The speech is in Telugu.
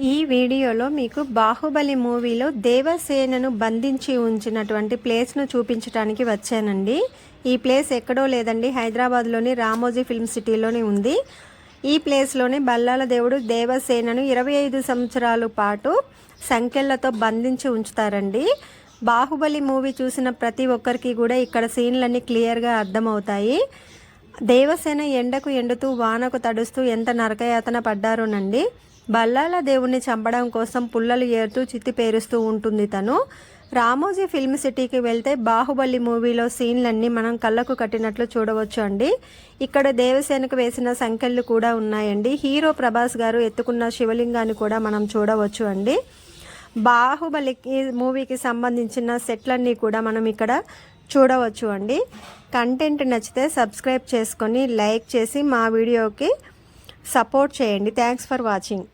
ఈ వీడియోలో మీకు బాహుబలి మూవీలో దేవసేనను బంధించి ఉంచినటువంటి ప్లేస్ను చూపించడానికి వచ్చానండి. ఈ ప్లేస్ ఎక్కడో లేదండి, హైదరాబాద్లోని రామోజీ ఫిల్మ్ సిటీలోనే ఉంది. ఈ ప్లేస్లోనే బల్లాల దేవుడు దేవసేనను 25 సంవత్సరాల పాటు సంకెళ్లతో బంధించి ఉంచుతారండి. బాహుబలి మూవీ చూసిన ప్రతి ఒక్కరికి కూడా ఇక్కడ సీన్లన్నీ క్లియర్గా అర్థమవుతాయి. దేవసేన ఎండకు ఎండుతూ వానకు తడుస్తూ ఎంత నరకయాతన పడ్డారోనండి. బల్లాల దేవుణ్ణి చంపడం కోసం పుల్లలు ఏరుతూ చిత్తి పేరుస్తూ ఉంటుంది తను. రామోజీ ఫిల్మ్ సిటీకి వెళ్తే బాహుబలి మూవీలో సీన్లన్నీ మనం కళ్ళకు కట్టినట్లు చూడవచ్చు అండి. ఇక్కడ దేవసేనకు వేసిన సంకెళ్ళు కూడా ఉన్నాయండి. హీరో ప్రభాస్ గారు ఎత్తుకున్న శివలింగాన్ని కూడా మనం చూడవచ్చు అండి. బాహుబలికి మూవీకి సంబంధించిన సెట్లన్నీ కూడా మనం ఇక్కడ చూడవచ్చు అండి. కంటెంట్ నచ్చితే సబ్స్క్రైబ్ చేసుకొని లైక్ చేసి మా వీడియోకి సపోర్ట్ చేయండి. Thanks for watching.